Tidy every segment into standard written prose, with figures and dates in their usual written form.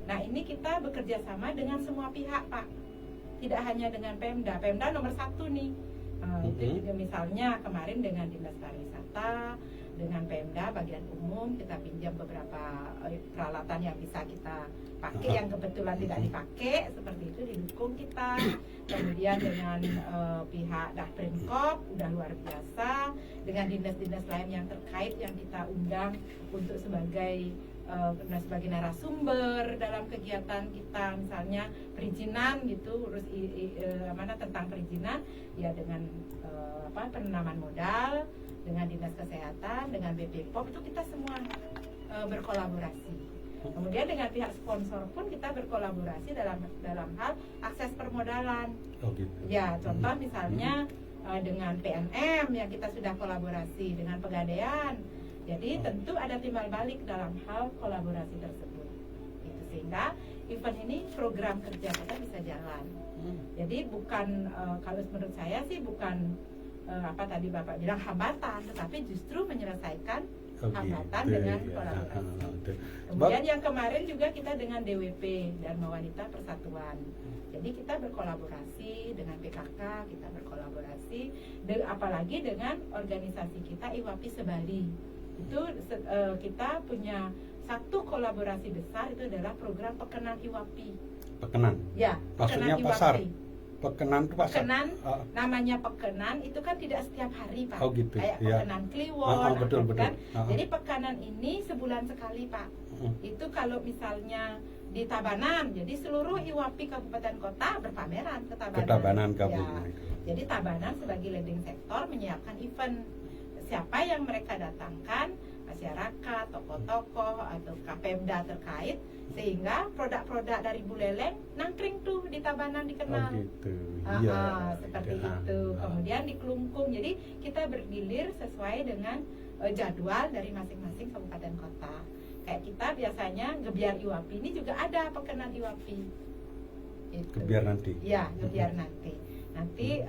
Nah, ini kita bekerja sama dengan semua pihak, Pak. Tidak hanya dengan Pemda. Pemda nomor 1 nih. Itu juga misalnya kemarin dengan Dinas Pariwisata, dengan Pemda bagian umum kita pinjam beberapa peralatan yang bisa kita pakai, yang kebetulan tidak dipakai seperti itu didukung kita. Kemudian dengan pihak Dakprimkop udah luar biasa, dengan dinas-dinas lain yang terkait yang kita undang untuk sebagai narasumber dalam kegiatan kita, misalnya perizinan gitu, urus tentang perizinan ya, dengan penanaman modal, dengan Dinas Kesehatan, dengan BPPOM, itu kita semua berkolaborasi. Kemudian dengan pihak sponsor pun kita berkolaborasi dalam hal akses permodalan. Oh gitu. Ya, contoh misalnya dengan PNM yang kita sudah kolaborasi, dengan Pegadaian. Jadi tentu ada timbal balik dalam hal kolaborasi tersebut. Itu sehingga event ini program kerja kita bisa jalan. Jadi bukan kalau menurut saya sih bukan tadi Bapak bilang hambatan, tetapi justru menyelesaikan hambatan dengan kolaborasi. Kemudian yang kemarin juga kita dengan DWP, Dharma Wanita Persatuan. Jadi kita berkolaborasi dengan PKK, kita berkolaborasi apalagi dengan organisasi kita IWAPI Sebali. Itu kita punya satu kolaborasi besar, itu adalah program Pekenan IWAPI. Pekenan? Ya, maksudnya Pekenan pasar? IWAPI. Pekenan itu pasar? Pekenan, namanya Pekenan itu kan tidak setiap hari, Pak. Oh gitu. Kayak ya. Pekenan Kliwon, betul. kan. Jadi Pekenan ini sebulan sekali, Pak. Itu kalau misalnya di Tabanan, jadi seluruh IWAPI kabupaten kota berpameran ke Tabanan. Tabanan ya. Jadi Tabanan sebagai leading sektor menyiapkan event. Siapa yang mereka datangkan, masyarakat, tokoh-tokoh atau Kapemda terkait, sehingga produk-produk dari Buleleng nangkring tuh di Tabanan dikenal. Oh gitu. Seperti itu. Kemudian di Kelungkung. Jadi kita bergilir sesuai dengan jadwal dari masing-masing kabupaten kota. Kayak kita biasanya Gebiar IWAPI ini juga ada Pekenan IWAPI. Itu. Gebiar nanti. Ya, Gebiar nanti. Nanti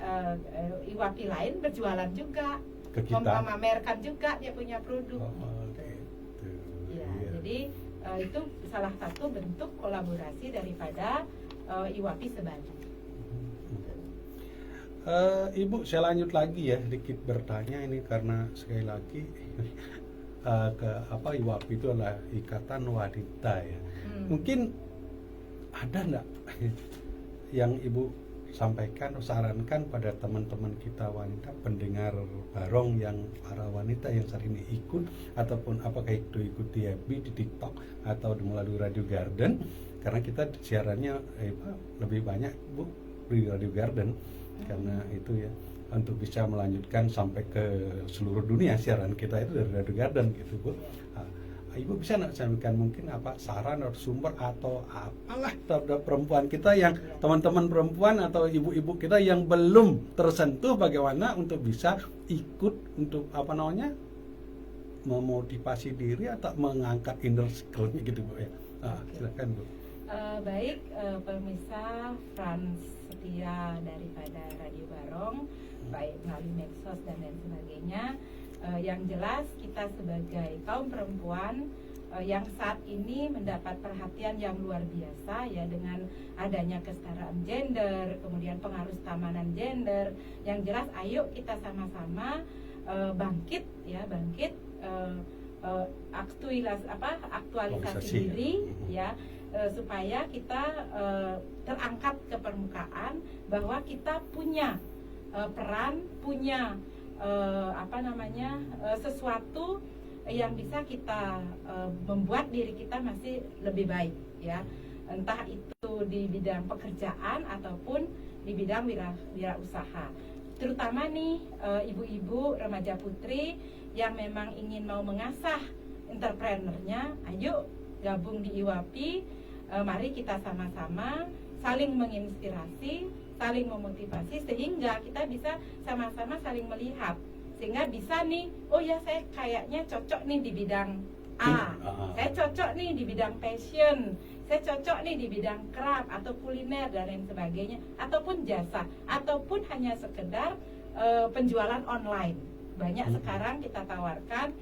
IWAPI lain berjualan juga. Ke kita. Memamerkan juga dia punya produk. Gitu. Ya, jadi itu salah satu bentuk kolaborasi daripada IWAPI Sebali. Ibu, saya lanjut lagi ya, sedikit bertanya ini karena sekali lagi IWAPI itu adalah Ikatan Wanita ya. Mungkin ada enggak yang Ibu sampaikan, sarankan pada teman-teman kita wanita pendengar Barong yang para wanita yang saat ini ikut, ataupun apakah itu ikut di FB, di TikTok atau melalui Radio Garden, karena kita siarannya lebih banyak Bu di Radio Garden, karena itu ya untuk bisa melanjutkan sampai ke seluruh dunia siaran kita itu dari Radio Garden gitu Bu. Ibu bisa nak sampaikan mungkin apa saran atau sumber atau apalah terhadap perempuan kita yang teman-teman perempuan atau ibu-ibu kita yang belum tersentuh bagaimana untuk bisa ikut untuk memotivasi diri atau mengangkat inner skill-nya gitu Bu ya. Silakan Bu. Baik, pemirsa Frans setia daripada Radio Barong, baik melalui medsos dan lain sebagainya. Yang jelas kita sebagai kaum perempuan yang saat ini mendapat perhatian yang luar biasa ya, dengan adanya kesetaraan gender, kemudian pengarustamanan gender. Yang jelas ayo kita sama-sama bangkit aktualisasi diri ya, supaya kita terangkat ke permukaan bahwa kita punya peran, punya sesuatu yang bisa kita membuat diri kita masih lebih baik ya, entah itu di bidang pekerjaan ataupun di bidang wirausaha. Terutama nih ibu-ibu remaja putri yang memang ingin mau mengasah entrepreneurnya, ayo gabung di IWAPI. Mari kita sama-sama saling menginspirasi, saling memotivasi, sehingga kita bisa sama-sama saling melihat, sehingga bisa nih, oh ya saya kayaknya cocok nih di bidang A, saya cocok nih di bidang fashion, saya cocok nih di bidang craft atau kuliner dan lain sebagainya, ataupun jasa, ataupun hanya sekedar penjualan online. Banyak sekarang kita tawarkan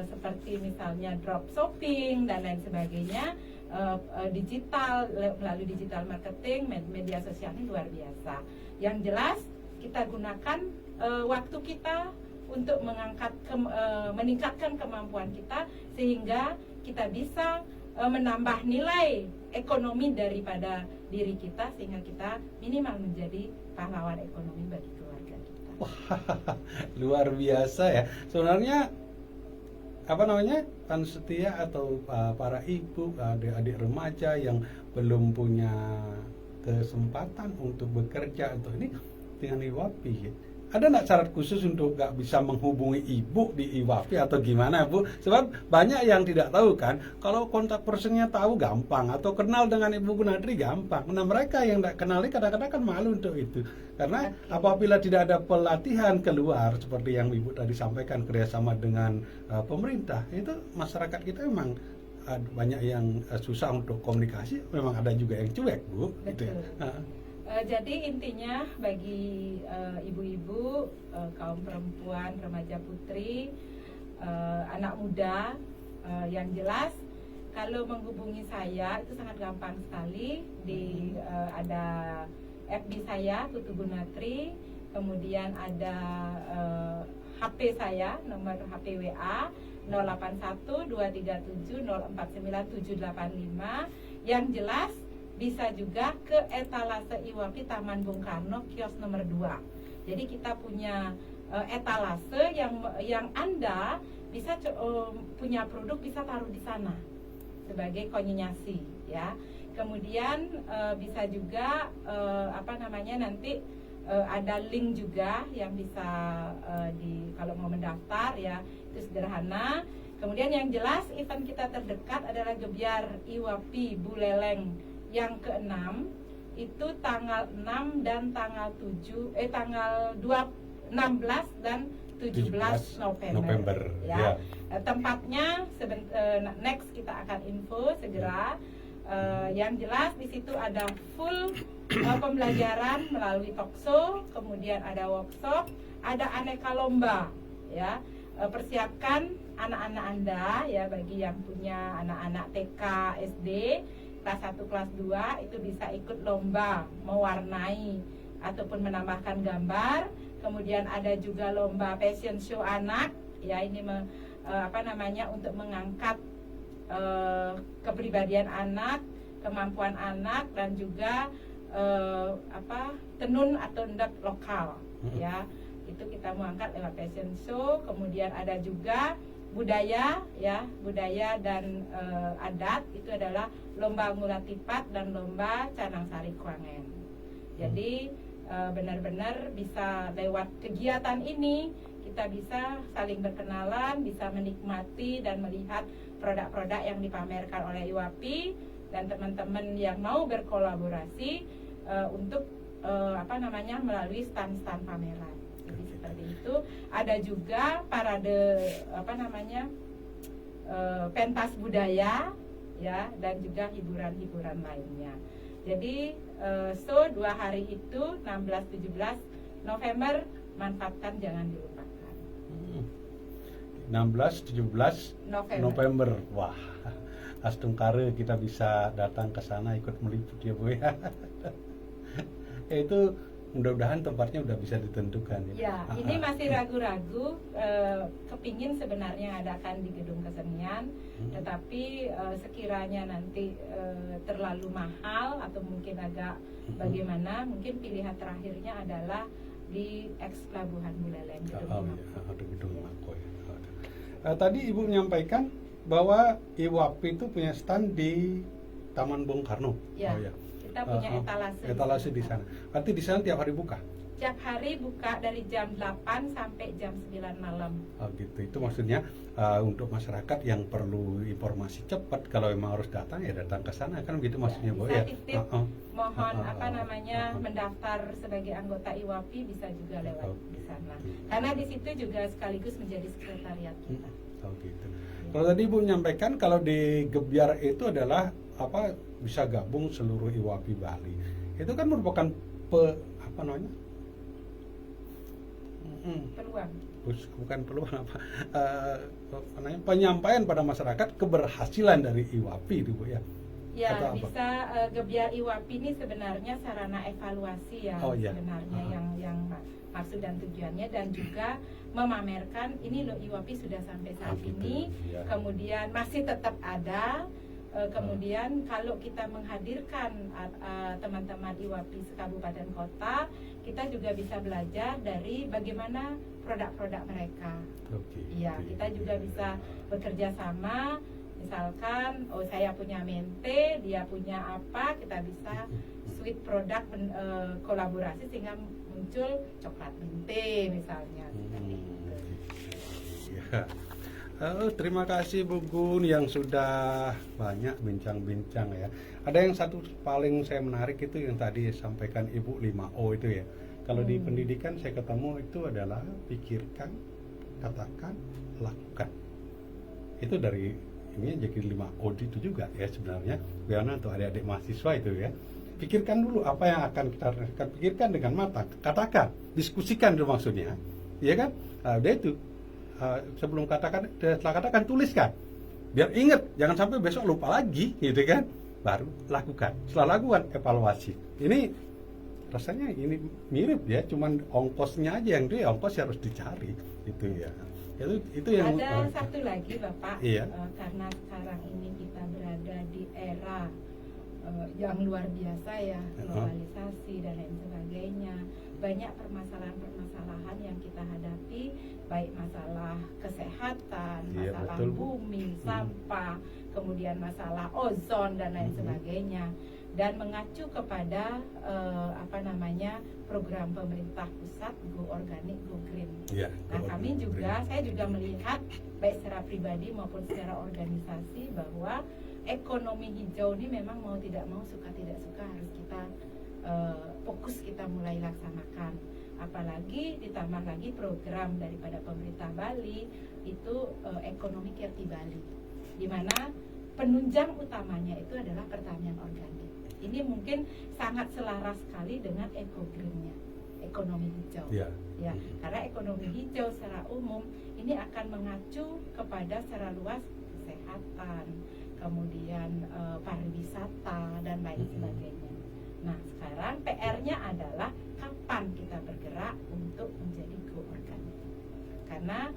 seperti misalnya drop shopping dan lain sebagainya. digital, melalui digital marketing, media sosial ini luar biasa. Yang jelas kita gunakan waktu kita untuk meningkatkan kemampuan kita sehingga kita bisa menambah nilai ekonomi daripada diri kita sehingga kita minimal menjadi pahlawan ekonomi bagi keluarga kita. Wah, luar biasa ya. Sebenarnya panitia atau para ibu, adik-adik remaja yang belum punya kesempatan untuk bekerja atau ini dengan IWAPI ya. Ada nggak syarat khusus untuk nggak bisa menghubungi ibu di IWAPI atau gimana Bu? Sebab banyak yang tidak tahu kan, kalau kontak personnya tahu gampang atau kenal dengan Ibu Gunadri gampang. Nah mereka yang tidak kenal ini kadang-kadang kan malu untuk itu. Karena apabila tidak ada pelatihan keluar seperti yang Ibu tadi sampaikan kerjasama dengan pemerintah, itu masyarakat kita memang banyak yang susah untuk komunikasi, memang ada juga yang cuek Bu. Gitu ya. Jadi intinya bagi ibu-ibu, kaum perempuan, remaja putri, anak muda, yang jelas kalau menghubungi saya itu sangat gampang sekali. Ada FB saya Tutu Gunadri, kemudian ada HP saya, nomor HP WA 081237049785. Yang jelas bisa juga ke etalase IWAPI Taman Bung Karno kios nomor 2. Jadi kita punya etalase yang Anda bisa punya produk bisa taruh di sana sebagai konsinyasi ya. Kemudian bisa juga nanti ada link juga yang bisa kalau mau mendaftar ya, itu sederhana. Kemudian yang jelas event kita terdekat adalah Gebyar IWAPI Buleleng yang ke-6 itu tanggal 6 dan tanggal 16 dan 17 November ya. Tempatnya next kita akan info segera. Yang jelas di situ ada full pembelajaran melalui talkshow, kemudian ada workshop, ada aneka lomba ya. Persiapkan anak-anak Anda ya, bagi yang punya anak-anak TK, SD kelas 1, kelas 2 itu bisa ikut lomba mewarnai ataupun menambahkan gambar. Kemudian ada juga lomba fashion show anak ya, ini untuk mengangkat kepribadian anak, kemampuan anak, dan juga tenun atau endap lokal ya, itu kita mengangkat lewat fashion show. Kemudian ada juga budaya dan adat, itu adalah lomba ngulatipat dan lomba canang sari kuangen. Jadi benar-benar bisa lewat kegiatan ini kita bisa saling berkenalan, bisa menikmati dan melihat produk-produk yang dipamerkan oleh IWAPI, dan teman-teman yang mau berkolaborasi untuk melalui stand-stand pameran. Jadi seperti itu. Ada juga parade pentas budaya ya, dan juga hiburan-hiburan lainnya. Jadi 2 hari itu 16-17 November, manfaatkan, jangan dilupakan. 16-17 November. Wah, astungkare kita bisa datang ke sana ikut meliput ya Bu ya. Itu mudah-mudahan tempatnya udah bisa ditentukan ya. Ya, ini masih ragu-ragu, kepingin sebenarnya adakan di gedung kesenian, tetapi sekiranya nanti terlalu mahal atau mungkin agak bagaimana, mungkin pilihan terakhirnya adalah di Eks Pelabuhan Buleleng, gedung Mako ya. Tadi Ibu menyampaikan bahwa IWAPI itu punya stand di Taman Bung Karno. Ya. Oh, ya. Kita punya etalase di sana. Berarti di sana tiap hari buka? Tiap hari buka dari jam 8 sampai jam 9 malam. Oh gitu. Itu maksudnya untuk masyarakat yang perlu informasi cepat, kalau memang harus datang ya datang ke sana, kan begitu maksudnya Bu ya. Mohon mendaftar sebagai anggota IWAPI bisa juga lewat di sana. Karena di situ juga sekaligus menjadi sekretariat kita. Oh gitu. Kalau tadi Ibu menyampaikan kalau di Gebyar itu adalah bisa gabung seluruh IWAPI Bali. Itu kan merupakan peluang. Bukan peluang penyampaian pada masyarakat keberhasilan dari IWAPI itu Bu ya. Ya, atau apa? bisa Gebiar Iwapi ini sebenarnya sarana evaluasi ya, Oh, iya. sebenarnya yang maksud dan tujuannya, dan juga memamerkan ini loh Iwapi sudah sampai saat gitu, ini, ya. kemudian masih tetap ada. Kemudian kalau kita menghadirkan teman-teman Iwapi sekabupaten kota, kita juga bisa belajar dari bagaimana produk-produk mereka. Oke. Iya, Oke. kita juga bisa bekerja sama. Misalkan, oh saya punya mente, dia punya apa, kita bisa sweet produk kolaborasi sehingga muncul coklat mente misalnya. Seperti itu. Ya. Terima kasih Bu Gun yang sudah banyak bincang-bincang ya. Ada yang satu paling saya menarik itu yang tadi sampaikan Ibu 5O itu ya. Kalau di pendidikan saya ketemu itu adalah pikirkan, katakan, lakukan. Itu dari ini jadi 5O itu juga ya sebenarnya. Bagaimana untuk adik-adik mahasiswa itu ya. Pikirkan dulu apa yang akan kita pikirkan dengan matang. Katakan, diskusikan itu maksudnya. Iya kan? Udah itu. Sebelum katakan, setelah katakan tuliskan, biar ingat, jangan sampai besok lupa lagi, gitu kan? Baru lakukan. Setelah lakukan evaluasi. Ini rasanya ini mirip ya, cuman ongkosnya aja yang dia ongkos harus dicari, itu ya. Itu yang ada satu lagi Bapak, iya. Karena sekarang ini kita berada di era yang luar biasa ya, globalisasi dan lain sebagainya. Banyak permasalahan-permasalahan yang kita hadapi, baik masalah kesehatan, Iya, masalah betul, Bu. bumi, sampah, kemudian masalah ozon dan lain sebagainya. Dan mengacu kepada program pemerintah pusat Go Organic Go Green. Iya, Nah, saya juga melihat baik secara pribadi maupun secara organisasi bahwa ekonomi hijau ini memang mau tidak mau, suka tidak suka harus kita fokus kita mulai laksanakan. Apalagi ditambah lagi program daripada pemerintah Bali itu ekonomi Kirti Bali, di mana penunjang utamanya itu adalah pertanian organik. Ini mungkin sangat selaras sekali dengan eco-green-nya, ekonomi hijau. Ya. Ya, karena ekonomi hijau secara umum ini akan mengacu kepada secara luas kesehatan, kemudian pariwisata dan lain sebagainya. Nah, sekarang PR-nya adalah kapan kita bergerak untuk menjadi go organik. Karena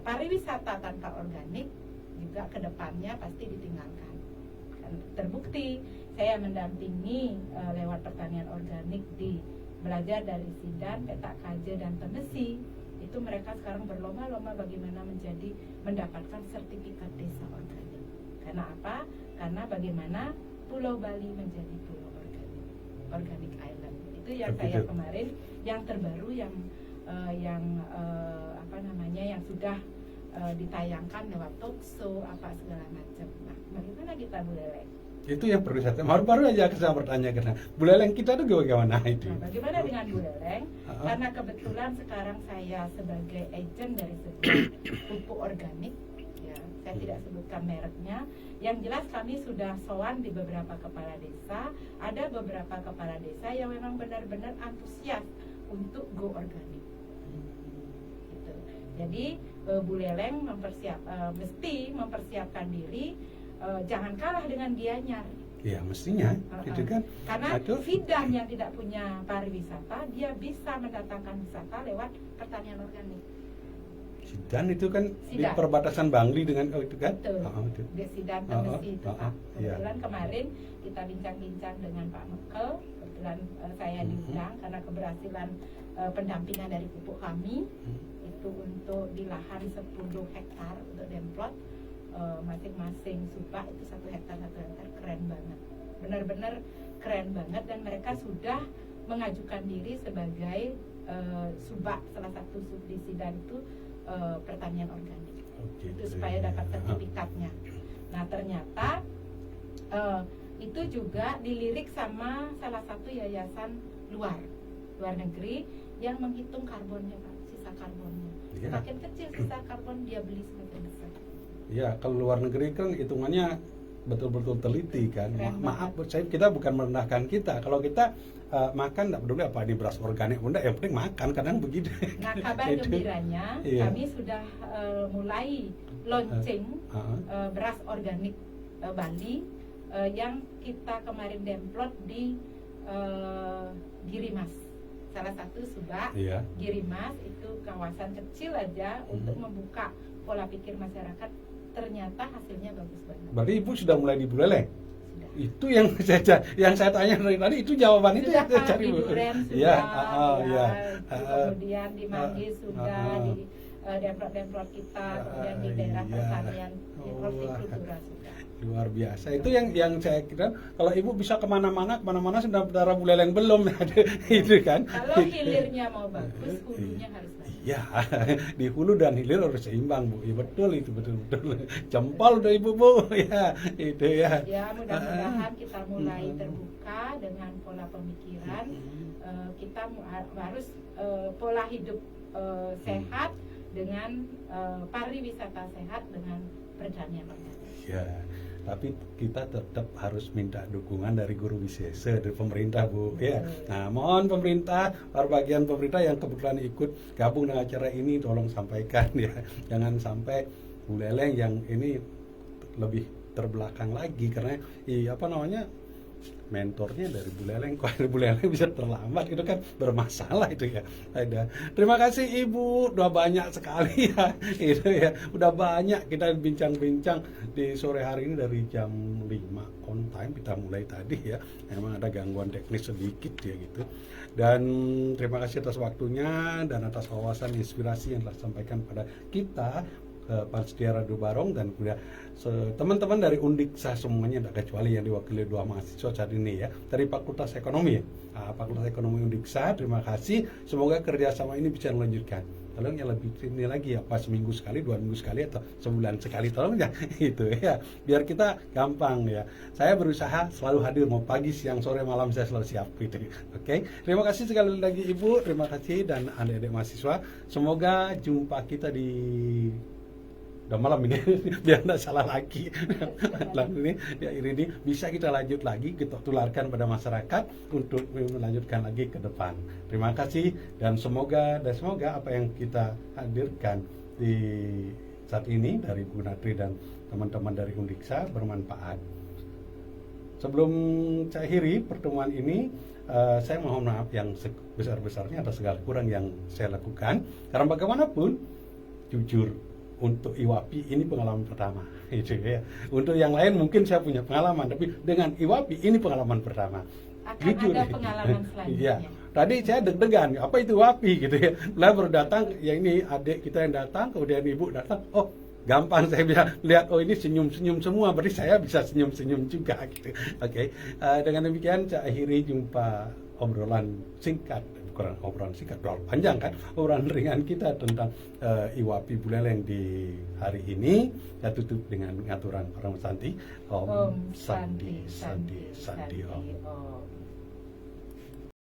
pariwisata tanpa organik juga kedepannya pasti ditinggalkan. Dan terbukti saya mendampingi lewat pertanian organik di belajar dari Sidan, Petak Kaje dan Temesi. Itu mereka sekarang berlomba-lomba bagaimana mendapatkan sertifikat desa organik. Karena apa? Karena bagaimana Pulau Bali menjadi pulau organic island. Itu yang saya kemarin yang terbaru yang sudah ditayangkan lewat talkshow apa segala macam. Nah, bagaimana kita Bu Leleng? Itu yang perlu saya baru aja saya bertanya karena Bu Leleng kita tuh bagaimana itu? Nah, bagaimana dengan Bu Leleng? Karena kebetulan sekarang saya sebagai agent dari sebuah pupuk organik, ya, saya tidak sebutkan mereknya. Yang jelas kami sudah sowan di beberapa kepala desa. Ada beberapa kepala desa yang memang benar-benar antusias untuk go organik. Gitu. Jadi Bu Leleng mesti mempersiapkan diri. Jangan kalah dengan Gianyar. Ya mestinya, gitu kan? Karena Sidan yang tidak punya pariwisata, dia bisa mendatangkan wisata lewat pertanian organik. Sidan itu kan di perbatasan Bangli dengan itu kan? Betul. Di Sidan Temesi itu Pak. Kebetulan kemarin kita bincang-bincang dengan Pak Mekel. Kebetulan saya diundang karena keberhasilan pendampingan dari pupuk kami itu untuk di lahan 10 hektar untuk demplot. Masing-masing subak itu 1 hektar keren banget, benar-benar keren banget, dan mereka sudah mengajukan diri sebagai subak salah satu sub di Sidan itu pertanian organik. Itu supaya dapat sertifikatnya. Nah ternyata itu juga dilirik sama salah satu yayasan luar negeri yang menghitung karbonnya Pak, sisa karbonnya. Semakin kecil sisa karbon dia beli semakin besar. Ya, kalau luar negeri kan hitungannya betul-betul teliti kan. Maaf, kita bukan merendahkan kita. Kalau kita makan tidak peduli apa ini beras organik, bunda yang penting makan, kadang begitu. Nah, kabar gembiranya kami sudah mulai launching beras organik Bali yang kita kemarin demplot di Girimas. Salah satu Subak, Iya. Girimas itu kawasan kecil aja untuk membuka pola pikir masyarakat. Ternyata hasilnya bagus banget. Berarti Ibu sudah mulai di Buleleng? Sudah. Itu yang saya tanya dari tadi, itu jawaban itu Sudah yang saya Pak, cari di Bu. Duren Iya, sudah, iya. kemudian di Manggis sudah, di demplot-demplot kita, kemudian di daerah Iya. pertanian, di Oh, hortikultura sudah. Luar biasa. Itu yang saya kira kalau Ibu bisa kemana-mana sudah darah Buleleng belum itu kan. Kalau hilirnya mau bagus, hulunya harus bagus. Iya, di hulu dan hilir harus seimbang Bu. Ya, betul itu betul. Jempol udah Ibu Bu. Ya, itu ya. Ya, mudah-mudahan kita mulai terbuka dengan pola pemikiran. Kita harus pola hidup sehat dengan pariwisata sehat dengan pertanian organik. Ya, tapi kita tetap harus minta dukungan dari guru wisesa dari pemerintah Bu ya. Nah, mohon pemerintah, bagian pemerintah yang kebetulan ikut gabung dengan acara ini tolong sampaikan ya. Jangan sampai Buleleng yang ini lebih terbelakang lagi karena mentornya dari Buleleng, kok dari Buleleng bisa terlambat, itu kan bermasalah itu ya. Ada. Terima kasih Ibu, udah banyak sekali ya, itu ya, udah banyak kita bincang-bincang di sore hari ini dari jam 5 on time kita mulai tadi ya. Memang ada gangguan teknis sedikit ya gitu. Dan terima kasih atas waktunya dan atas wawasan inspirasi yang telah disampaikan pada kita. Panitia Radio Barong dan kemudian teman-teman dari Undiksa semuanya tidak kecuali yang diwakili 2 mahasiswa saat ini ya dari Fakultas Ekonomi ya. Fakultas Ekonomi Undiksa, terima kasih, semoga kerjasama ini bisa melanjutkan. Tolong yang lebih ini lagi ya, pas seminggu sekali, 2 minggu sekali atau sebulan sekali, tolong ya itu ya, biar kita gampang ya. Saya berusaha selalu hadir, mau pagi, siang, sore, malam saya selalu siap gitu. Oke, terima kasih sekali lagi Ibu, terima kasih dan adik-adik mahasiswa. Semoga jumpa kita di udah malam ini biar tidak salah lagi ini ya, ini bisa kita lanjut lagi, kita tularkan pada masyarakat untuk melanjutkan lagi ke depan. Terima kasih dan semoga apa yang kita hadirkan di saat ini dari Bu Natri dan teman-teman dari Undiksa bermanfaat. Sebelum saya akhiri pertemuan ini, saya mohon maaf yang sebesar-besarnya atas segala kurang yang saya lakukan, karena bagaimanapun jujur untuk IWAPI ini pengalaman pertama gitu ya. Untuk yang lain mungkin saya punya pengalaman, tapi dengan IWAPI ini pengalaman pertama. Akan ada pengalaman selanjutnya. Iya. Tadi saya deg-degan, apa itu IWAPI gitu ya. Lah baru datang, ya ini adik kita yang datang, kemudian ibu datang, oh gampang saya bisa lihat, oh ini senyum-senyum semua, berarti saya bisa senyum-senyum juga gitu. Oke. Dengan demikian saya akhiri jumpa obrolan singkat, bukan obrolan singkat, obrolan panjang kan, obrolan ringan kita tentang IWAPI Buleleng di hari ini. Saya tutup dengan ngaturan Orang Santi, Om Sandi Sandi Sandi Om.